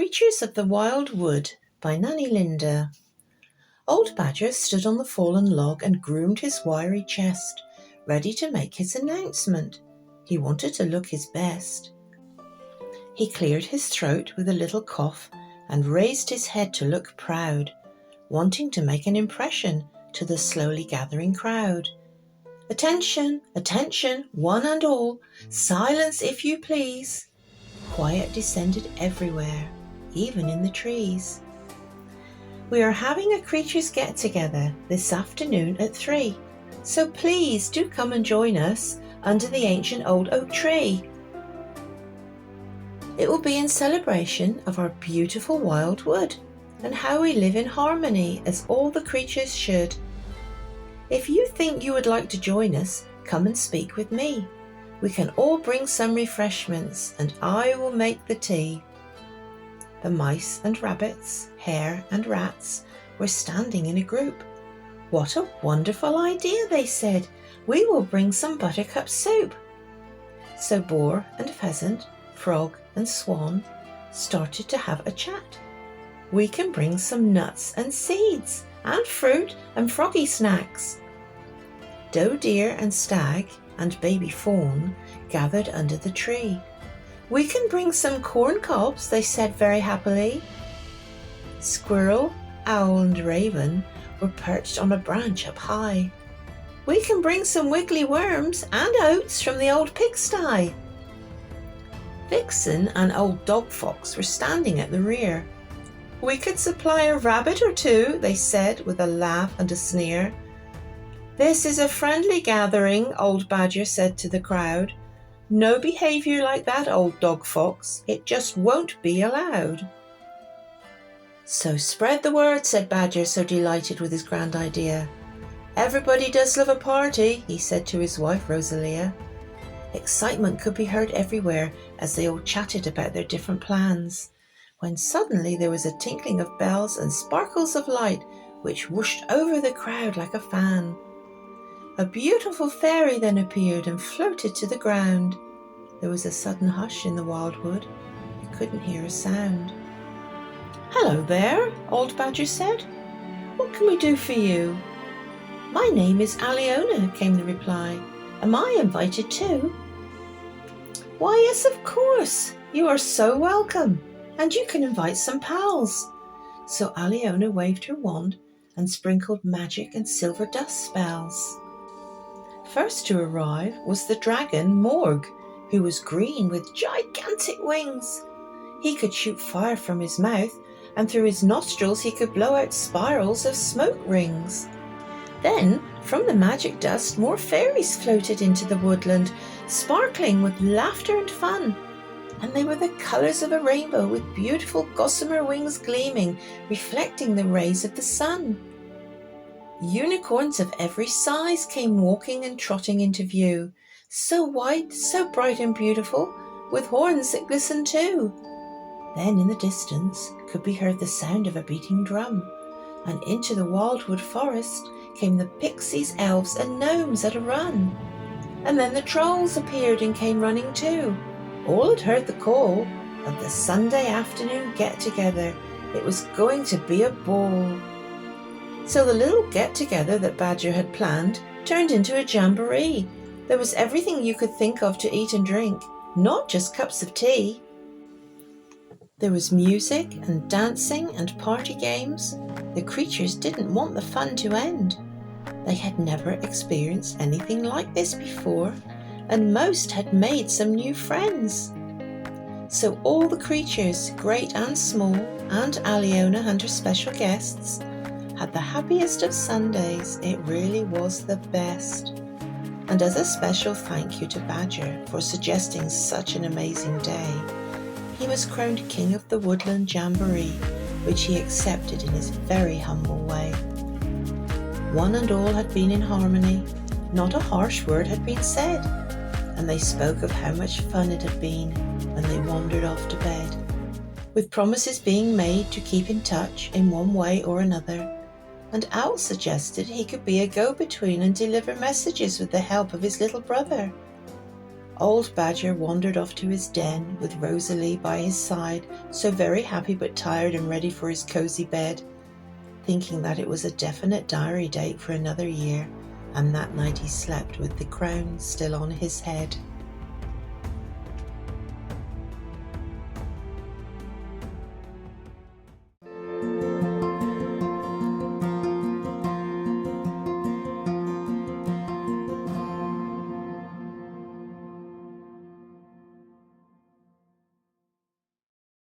Creatures of the Wild Wood by Nanny Linda. Old Badger stood on the fallen log and groomed his wiry chest, ready to make his announcement. He wanted to look his best. He cleared his throat with a little cough and raised his head to look proud, wanting to make an impression to the slowly gathering crowd. "Attention, attention, one and all, silence if you please." Quiet descended everywhere, even in the trees. "We are having a creatures get-together this afternoon at 3, so please do come and join us under the ancient old oak tree. It will be in celebration of our beautiful wild wood and how we live in harmony as all the creatures should. If you think you would like to join us, come and speak with me. We can all bring some refreshments and I will make the tea." The mice and rabbits, hare and rats were standing in a group. "What a wonderful idea," they said. "We will bring some buttercup soup." So boar and pheasant, frog and swan started to have a chat. "We can bring some nuts and seeds and fruit and froggy snacks." Doe deer and stag and baby fawn gathered under the tree. "We can bring some corn cobs," they said very happily. Squirrel, owl and raven were perched on a branch up high. "We can bring some wiggly worms and oats from the old pigsty." Vixen and old dog fox were standing at the rear. "We could supply a rabbit or two," they said with a laugh and a sneer. "This is a friendly gathering," old Badger said to the crowd. "No behaviour like that, old dog fox. It just won't be allowed." "So spread the word," said Badger, so delighted with his grand idea. "Everybody does love a party," he said to his wife Rosalia. Excitement could be heard everywhere as they all chatted about their different plans, when suddenly there was a tinkling of bells and sparkles of light which whooshed over the crowd like a fan. A beautiful fairy then appeared and floated to the ground. There was a sudden hush in the wildwood. You couldn't hear a sound. "Hello there," old Badger said. "What can we do for you?" "My name is Aliona," came the reply. "Am I invited too?" "Why, yes, of course. You are so welcome, and you can invite some pals." So Aliona waved her wand and sprinkled magic and silver dust spells. First to arrive was the dragon Morg, who was green with gigantic wings. He could shoot fire from his mouth, and through his nostrils he could blow out spirals of smoke rings. Then, from the magic dust, more fairies floated into the woodland, sparkling with laughter and fun. And they were the colours of a rainbow with beautiful gossamer wings gleaming, reflecting the rays of the sun. Unicorns of every size came walking and trotting into view, so white, so bright and beautiful, with horns that glistened too. Then in the distance could be heard the sound of a beating drum, and into the wildwood forest came the pixies, elves and gnomes at a run. And then the trolls appeared and came running too. All had heard the call of the Sunday afternoon get-together. It was going to be a ball. So the little get-together that Badger had planned turned into a jamboree. There was everything you could think of to eat and drink, not just cups of tea. There was music and dancing and party games. The creatures didn't want the fun to end. They had never experienced anything like this before, and most had made some new friends. So all the creatures, great and small, and Aliona and her special guests, had the happiest of Sundays. It really was the best. And as a special thank you to Badger for suggesting such an amazing day, he was crowned King of the Woodland Jamboree, which he accepted in his very humble way. One and all had been in harmony, not a harsh word had been said, and they spoke of how much fun it had been when they wandered off to bed, with promises being made to keep in touch in one way or another. And Owl suggested he could be a go-between and deliver messages with the help of his little brother. Old Badger wandered off to his den with Rosalie by his side, so very happy but tired and ready for his cosy bed, thinking that it was a definite diary date for another year, and that night he slept with the crown still on his head.